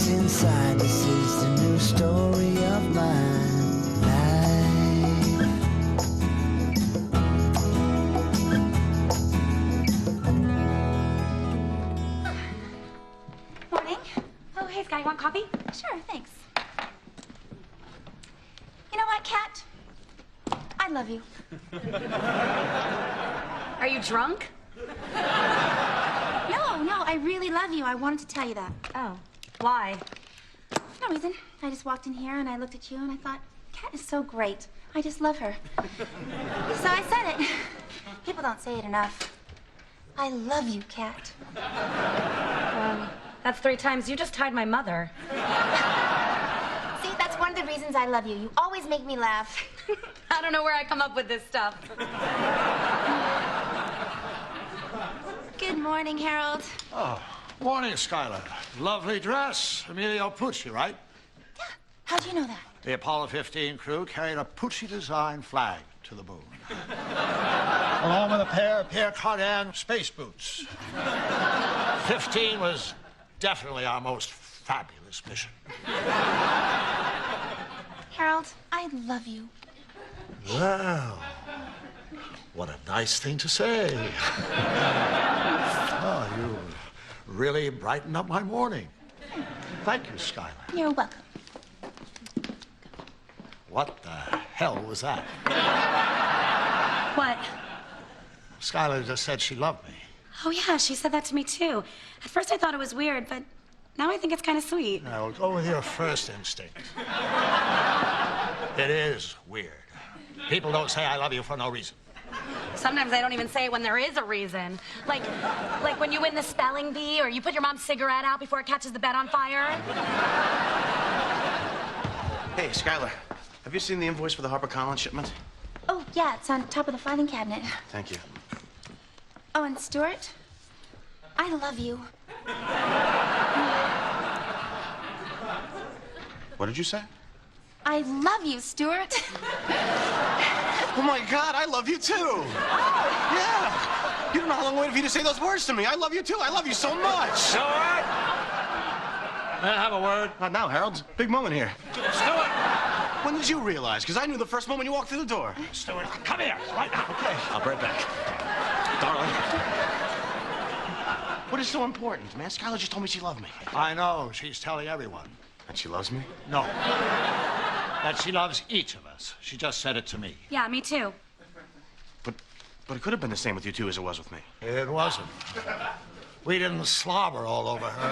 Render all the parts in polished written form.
what's inside. This is the new story of my life. Morning. Oh, hey, Sky, you want coffee? Sure, thanks. You know what, Kat? I love you. Are you drunk? No, I really love you. I wanted to tell you that. Oh, why? No reason. I just walked in here and I looked at you and I thought, Kat is so great. I just love her. So I said it. People don't say it enough. I love you, Kat. That's 3 times. You just tied my mother. See, that's one of the reasons I love you. You always make me laugh. I don't know where I come up with this stuff. Good morning, Harold. Oh, morning, Skylar. Lovely dress. Emilio Pucci, right? Yeah. How'd you know that? The Apollo 15 crew carried a Pucci-designed flag to the moon. Along with a pair of Pierre Cardin space boots. 15 was definitely our most fabulous mission. Harold, I love you. Well, what a nice thing to say. Oh, you really brightened up my morning. Thank you, Skylar. You're welcome. What the hell was that? What? Skylar just said she loved me. Oh, yeah, she said that to me, too. At first I thought it was weird, but now I think it's kind of sweet. Now, go with your first instinct. It is weird. People don't say I love you for no reason. Sometimes I don't even say it when there is a reason. Like when you win the spelling bee or you put your mom's cigarette out before it catches the bed on fire. Hey, Skylar, have you seen the invoice for the HarperCollins shipment? Oh, yeah, it's on top of the filing cabinet. Thank you. Oh, and Stuart, I love you. What did you say? I love you, Stuart. Oh, my God, I love you, too. Oh. Yeah. You don't know how long I waited for you to say those words to me. I love you, too. I love you so much. Stuart! May I have a word? Not now, Harold. Big moment here. Stuart! When did you realize? Because I knew the first moment you walked through the door. Stuart, come here, right now. Okay, I'll be right back. Darling. What is so important, man? Skylar just told me she loved me. I know. She's telling everyone. And she loves me? No. That she loves each of us. She just said it to me. Yeah, me too. But it could have been the same with you two as it was with me. It wasn't. We didn't slobber all over her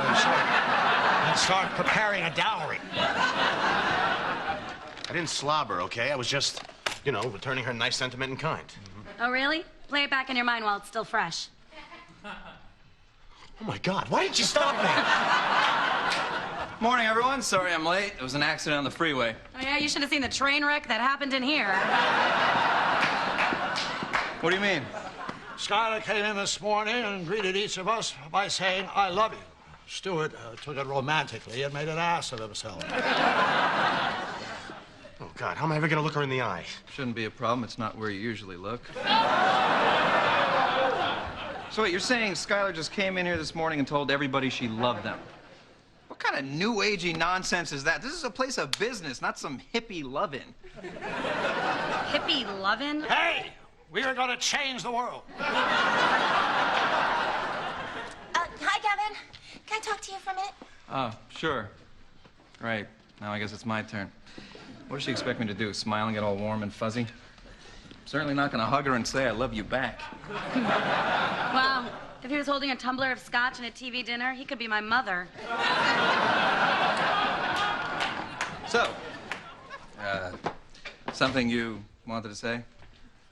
and start preparing a dowry. I didn't slobber, okay? I was just, you know, returning her nice sentiment in kind. Oh, really? Play it back in your mind while it's still fresh. Oh, my God, why didn't you stop me? Morning, everyone. Sorry I'm late. It was an accident on the freeway. Oh, yeah, you should have seen the train wreck that happened in here. What do you mean? Skylar came in this morning and greeted each of us by saying, I love you. Stuart took it romantically and made an ass of himself. Oh, God, how am I ever going to look her in the eye? Shouldn't be a problem. It's not where you usually look. So wait, you're saying Skylar just came in here this morning and told everybody she loved them? What kind of new agey nonsense is that? This is a place of business, not some hippie lovin'. Hippie lovin'? Hey! We are going to change the world. Hi, Gavin. Can I talk to you for a minute? Oh, sure. Right. Now I guess it's my turn. What does she expect me to do? Smile and get all warm and fuzzy? I'm certainly not going to hug her and say I love you back. Wow. If he was holding a tumbler of scotch and a TV dinner, he could be my mother. So, something you wanted to say?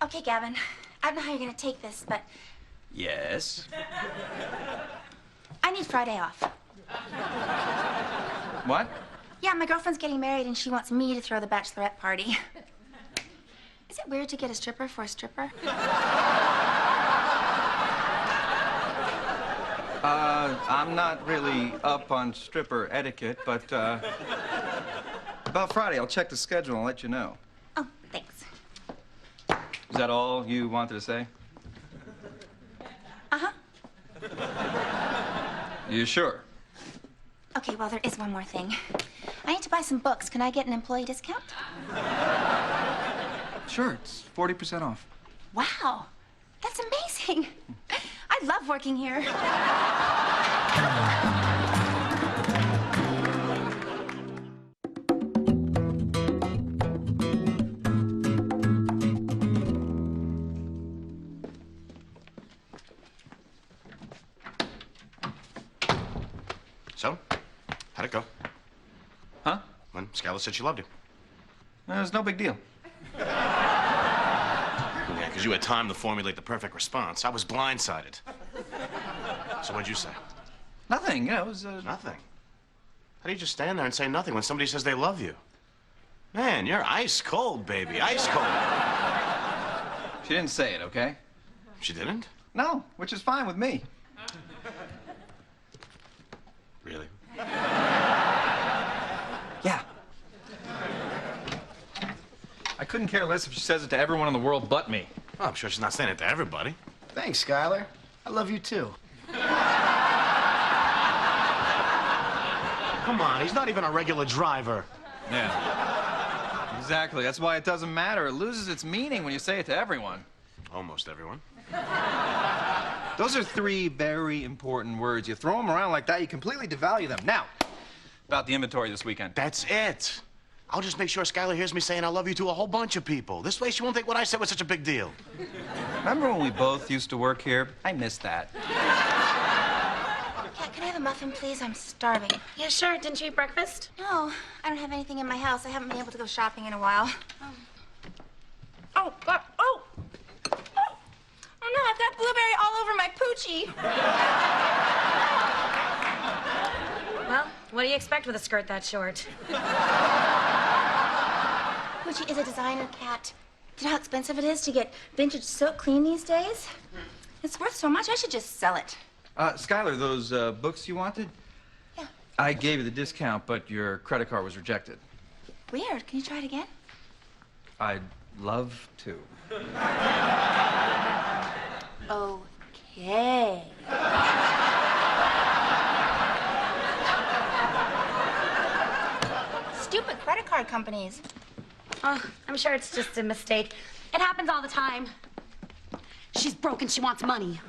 Okay, Gavin. I don't know how you're gonna take this, but Yes. I need Friday off. What? Yeah, my girlfriend's getting married and she wants me to throw the bachelorette party. Is it weird to get a stripper for a stripper? I'm not really up on stripper etiquette, but, about Friday, I'll check the schedule and let you know. Oh, thanks. Is that all you wanted to say? Uh-huh. You sure? Okay, well, there is one more thing. I need to buy some books. Can I get an employee discount? Sure, it's 40% off. Wow, that's amazing. I love working here. So, how'd it go? Huh? When Skylar said she loved you. It was no big deal. Yeah, because you had time to formulate the perfect response. I was blindsided. So what'd you say? Nothing, yeah, it was, Nothing. How do you just stand there and say nothing when somebody says they love you? Man, you're ice cold, baby. Ice cold. She didn't say it, okay? She didn't? No, which is fine with me. Really? Yeah. I couldn't care less if she says it to everyone in the world but me. Oh, I'm sure she's not saying it to everybody. Thanks, Skylar. I love you too. Come on, he's not even a regular driver. Yeah. Exactly. That's why it doesn't matter. It loses its meaning when you say it to everyone. Almost everyone. Those are three very important words. You throw them around like that, you completely devalue them. Now, about the inventory this weekend. That's it. I'll just make sure Skylar hears me saying I love you to a whole bunch of people. This way she won't think what I said was such a big deal. Remember when we both used to work here? I miss that. Cat, can I have a muffin, please? I'm starving. Yeah, sure. Didn't you eat breakfast? No, I don't have anything in my house. I haven't been able to go shopping in a while. Oh, God. Oh! Oh, no, I've got blueberry all over my poochie. Well, what do you expect with a skirt that short? Poochie is a designer cat. Do you know how expensive it is to get vintage silk clean these days? It's worth so much, I should just sell it. Skylar, those books you wanted? Yeah. I gave you the discount, but your credit card was rejected. Weird. Can you try it again? I'd love to. Okay. Stupid credit card companies. Oh, I'm sure it's just a mistake. It happens all the time. She's broke and she wants money.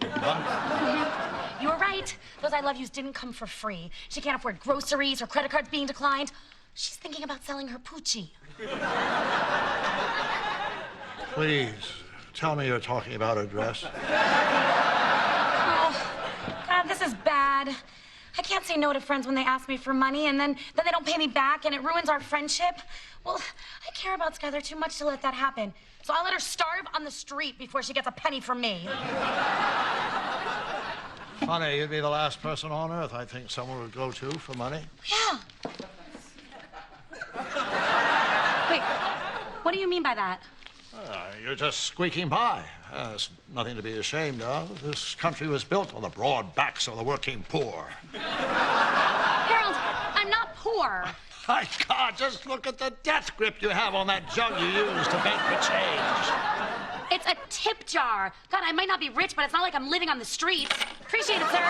You were right. Those I love yous didn't come for free. She can't afford groceries, her credit card's being declined. She's thinking about selling her poochie. Please, tell me you're talking about her dress. Oh, God, this is bad. I can't say no to friends when they ask me for money, and then they don't pay me back, and it ruins our friendship. Well, I care about Skylar too much to let that happen. So I'll let her starve on the street before she gets a penny from me. Funny, you'd be the last person on earth I think someone would go to for money. Yeah. Wait, what do you mean by that? You're just squeaking by. There's nothing to be ashamed of. This country was built on the broad backs of the working poor. Harold, I'm not poor. My God, just look at the death grip you have on that jug you use to beg for change. It's a tip jar. God, I might not be rich, but it's not like I'm living on the streets. Appreciate it, sir.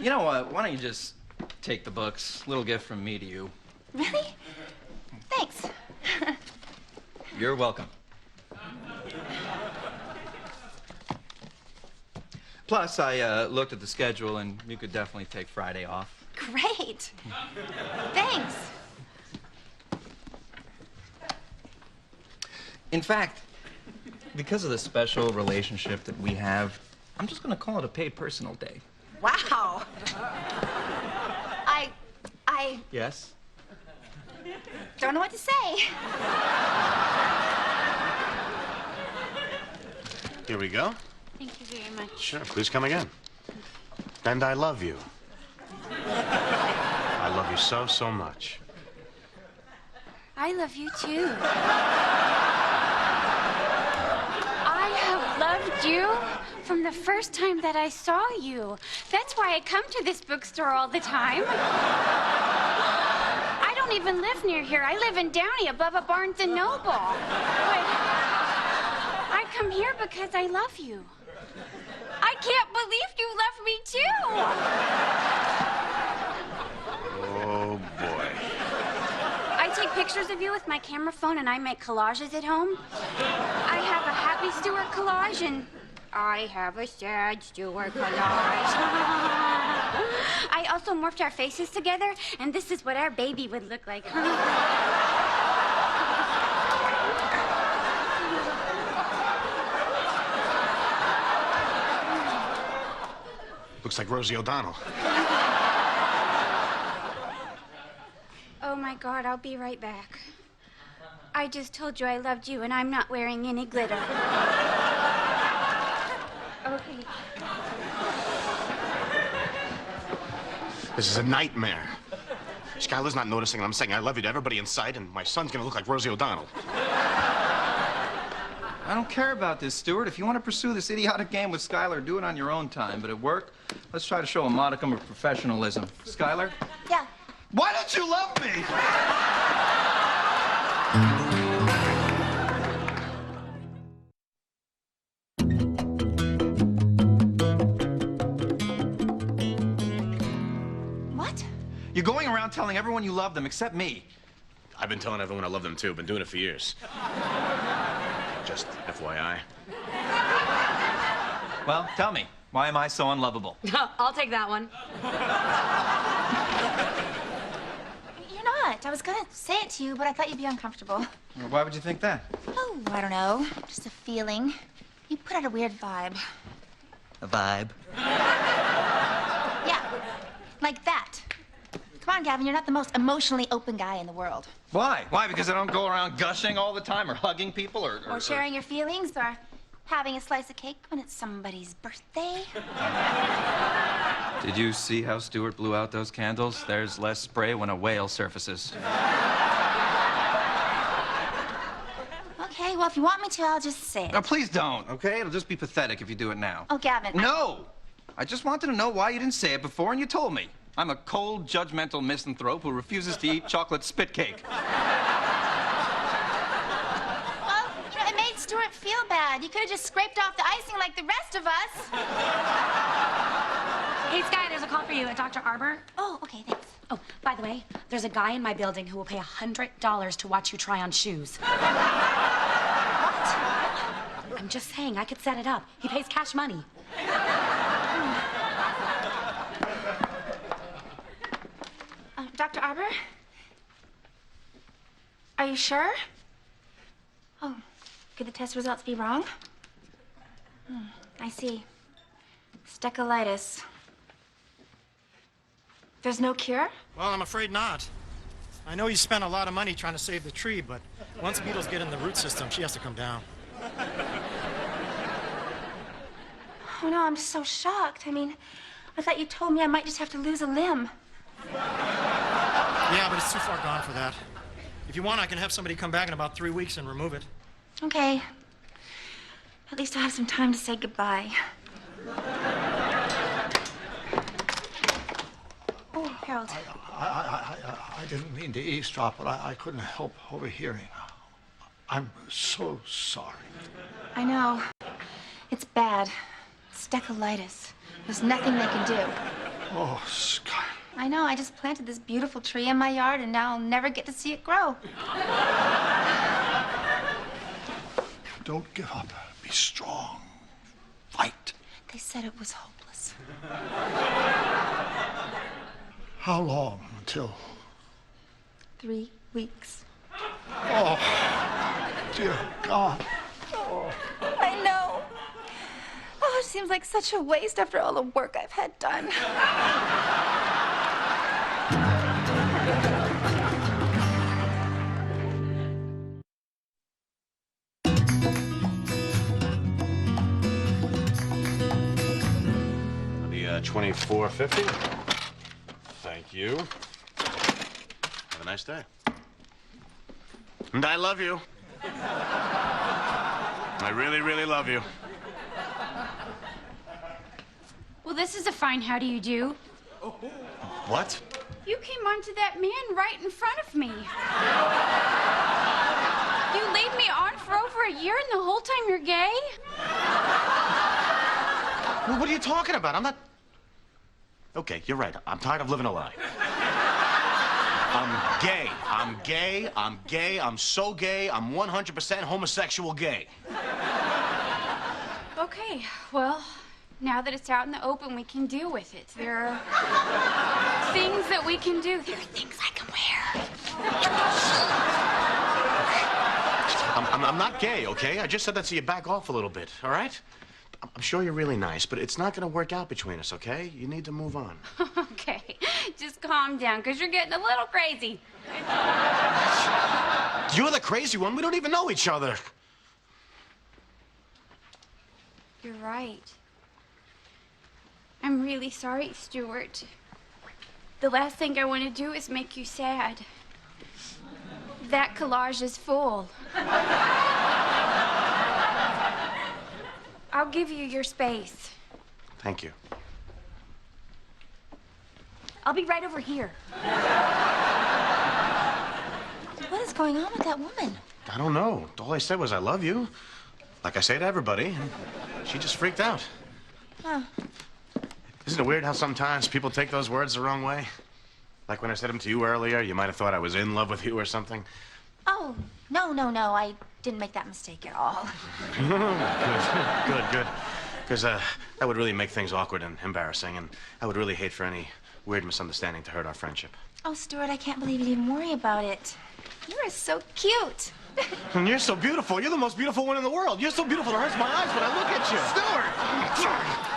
You know what? Why don't you just take the books? Little gift from me to you. Really? Thanks. You're welcome. Plus, I looked at the schedule, and you could definitely take Friday off. Great. Thanks. In fact, because of the special relationship that we have, I'm just going to call it a paid personal day. Wow. I Yes? don't know what to say. Here we go. Thank you very much. Sure, please come again. And I love you. I love you so, so much. I love you too. I have loved you from the first time that I saw you. That's why I come to this bookstore all the time. I don't even live near here. I live in Downey above a Barnes & Noble. But I come here because I love you. I I can't believe you love me too. Oh, boy. I take pictures of you with my camera phone and I make collages at home. I have a happy Stewart collage and I have a sad Stewart collage. I also morphed our faces together and this is what our baby would look like. Looks like Rosie O'Donnell. Oh my God, I'll be right back. I just told you I loved you and I'm not wearing any glitter. Okay. This is a nightmare. Skylar's not noticing I'm saying I love you to everybody in sight, and my son's gonna look like Rosie O'Donnell. I don't care about this, Stuart. If you want to pursue this idiotic game with Skylar, do it on your own time. But at work, let's try to show a modicum of professionalism. Skylar? Yeah. Why don't you love me? What? You're going around telling everyone you love them except me. I've been telling everyone I love them, too. Been doing it for years. Just FYI. Well, tell me, why am I so unlovable? I'll take that one. You're not. I was gonna say it to you, but I thought you'd be uncomfortable. Well, why would you think that? Oh, I don't know. Just a feeling. You put out a weird vibe. A vibe? Yeah, like that. Come on, Gavin, you're not the most emotionally open guy in the world. Why? Why? Because I don't go around gushing all the time or hugging people Or sharing your feelings or having a slice of cake when it's somebody's birthday. Did you see how Stuart blew out those candles? There's less spray when a whale surfaces. Okay, well, if you want me to, I'll just say it. Now, please don't, okay? It'll just be pathetic if you do it now. Oh, Gavin. No! I just wanted to know why you didn't say it before, and you told me. I'm a cold, judgmental misanthrope who refuses to eat chocolate spit cake. Well, it made Stuart feel bad. You could have just scraped off the icing like the rest of us. Hey, Sky, there's a call for you at Dr. Arbor. Oh, okay, thanks. Oh, by the way, there's a guy in my building who will pay $100 to watch you try on shoes. What? I'm just saying, I could set it up. He pays cash money. Dr. Arbor? Are you sure? Oh, could the test results be wrong? I see. Stecolitis. There's no cure? Well, I'm afraid not. I know you spent a lot of money trying to save the tree, but once beetles get in the root system, she has to come down. Oh, no, I'm just so shocked. I mean, I thought you told me I might just have to lose a limb. Yeah, but it's too far gone for that. If you want, I can have somebody come back in about 3 weeks and remove it. Okay. At least I'll have some time to say goodbye. Oh, Harold. I didn't mean to eavesdrop, but I couldn't help overhearing. I'm so sorry. I know. It's bad. Stecolitis. There's nothing they can do. Oh, Sky. I know. I just planted this beautiful tree in my yard, and now I'll never get to see it grow. Don't give up. Be strong. Fight. They said it was hopeless. How long until? 3 weeks. Oh, dear God. I know. Oh, it seems like such a waste after all the work I've had done. The $24.50. Thank you. Have a nice day. And I love you. I really, really love you. Well, this is a fine how do you do. What? You came onto that man right in front of me. You laid me on for over a year and the whole time you're gay? What are you talking about? I'm not... Okay, you're right. I'm tired of living a lie. I'm gay. I'm gay. I'm gay. I'm so gay. I'm 100% homosexual gay. Okay, well, now that it's out in the open, we can deal with it. There are things that we can do. There are things I can wear. I'm not gay, okay? I just said that so you back off a little bit, all right? I'm sure you're really nice, but it's not going to work out between us, okay? You need to move on. Okay, just calm down, because you're getting a little crazy. You're the crazy one. We don't even know each other. You're right. I'm really sorry, Stuart. The last thing I want to do is make you sad. That collage is full. I'll give you your space. Thank you. I'll be right over here. What is going on with that woman? I don't know. All I said was I love you. Like I say to everybody. And she just freaked out. Huh. Isn't it weird how sometimes people take those words the wrong way? Like when I said them to you earlier, you might have thought I was in love with you or something. Oh, no. I didn't make that mistake at all. Good. Because that would really make things awkward and embarrassing, and I would really hate for any weird misunderstanding to hurt our friendship. Oh, Stuart, I can't believe you didn't worry about it. You are so cute. And you're so beautiful. You're the most beautiful one in the world. You're so beautiful it hurts my eyes when I look at you. Stuart!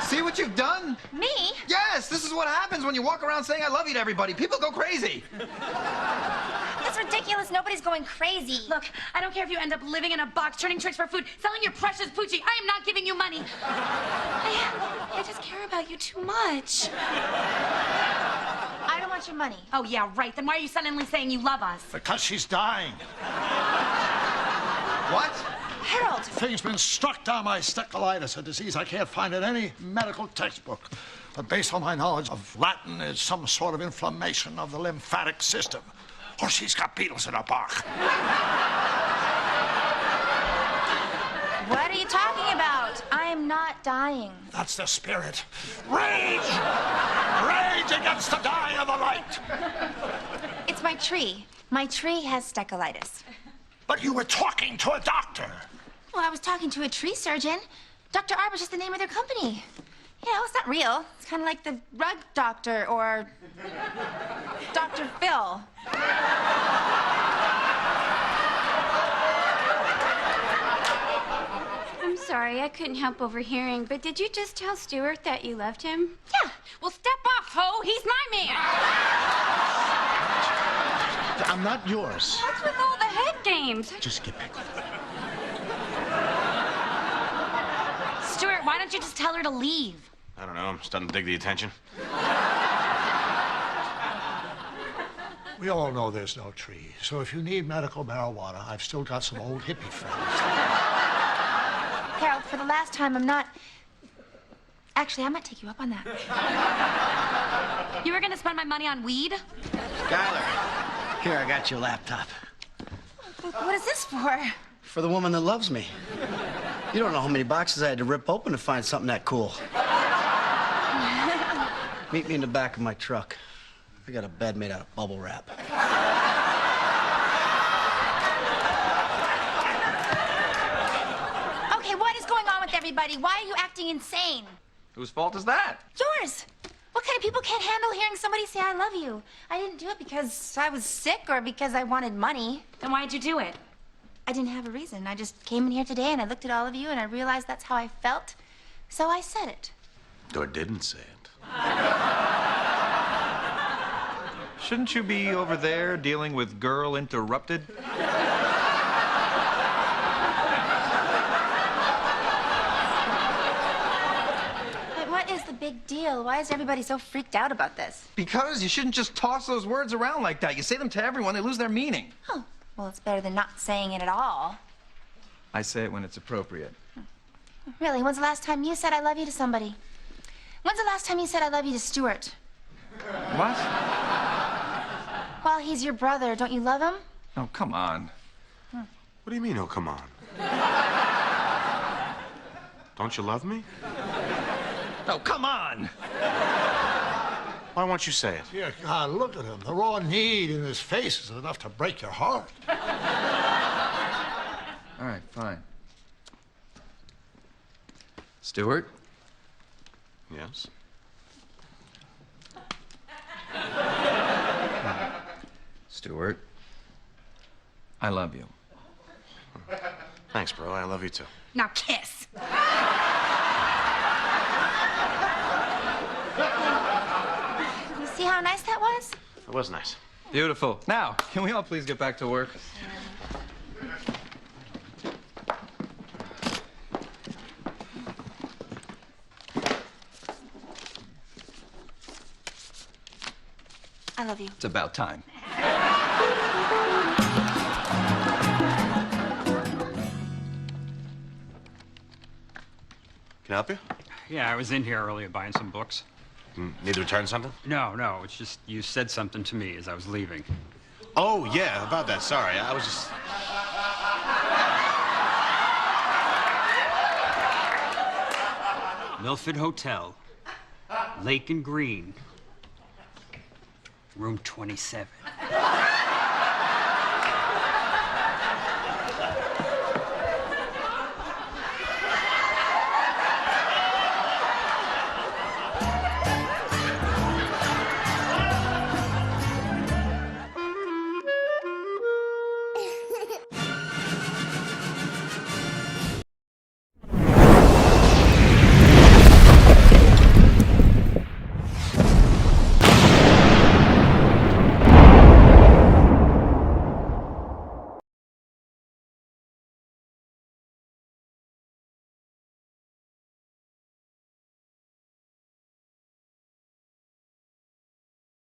See what you've done? Me? Yes, this is what happens when you walk around saying I love you to everybody. People go crazy. That's ridiculous. Nobody's going crazy. Look, I don't care if you end up living in a box, turning tricks for food, selling your precious poochie. I am not giving you money. I just care about you too much. I don't want your money. Oh, yeah, right. Then why are you suddenly saying you love us? Because she's dying. What? Harold. The thing's been struck down by stecolitis, a disease I can't find in any medical textbook. But based on my knowledge of Latin, it's some sort of inflammation of the lymphatic system. Or she's got beetles in her bark. What are you talking about? I am not dying. That's the spirit. Rage! Rage against the dying of the light! It's my tree. My tree has stecolitis. But you were talking to a doctor. Well, I was talking to a tree surgeon. Dr. Arbor's just the name of their company. You know, it's not real. It's kind of like the rug doctor or Dr. Phil. I'm sorry, I couldn't help overhearing, but did you just tell Stuart that you loved him? Yeah. Well, step off, ho. He's my man. I'm not yours. What's with all the head games? Just get back over there. Stuart, why don't you just tell her to leave? I don't know. I'm starting to dig the attention. We all know there's no tree. So if you need medical marijuana, I've still got some old hippie friends. Harold, for the last time, I'm not... Actually, I might take you up on that. You were gonna spend my money on weed? Skylar, here, I got your laptop. What is this for? For the woman that loves me. You don't know how many boxes I had to rip open to find something that cool. Meet me in the back of my truck. I got a bed made out of bubble wrap. Okay, what is going on with everybody? Why are you acting insane? Whose fault is that? Yours. What kind of people can't handle hearing somebody say I love you? I didn't do it because I was sick or because I wanted money. Then why'd you do it? I didn't have a reason. I just came in here today and I looked at all of you and I realized that's how I felt. So I said it. Or didn't say it. Shouldn't you be over there dealing with Girl Interrupted? But what is the big deal? Why is everybody so freaked out about this? Because you shouldn't just toss those words around like that. You say them to everyone, they lose their meaning. Oh, well, it's better than not saying it at all. I say it when it's appropriate. Really, when's the last time you said I love you to somebody? When's the last time you said I love you to Stuart? What? Well, he's your brother. Don't you love him? Oh, come on. What do you mean, oh, come on? Don't you love me? Oh, come on. Why won't you say it? Dear God, look at him. The raw need in his face is enough to break your heart. All right, fine. Stuart? Yes? Stuart, I love you. Thanks, bro. I love you too. Now kiss. You see how nice that was? It was nice. Beautiful. Now, can we all please get back to work? I love you. It's about time. Can I help you? Yeah, I was in here earlier buying some books. Need to return something? No, it's just you said something to me as I was leaving. Oh, yeah, about that. Sorry, I was just... Milford Hotel, Lake and Green, room 27.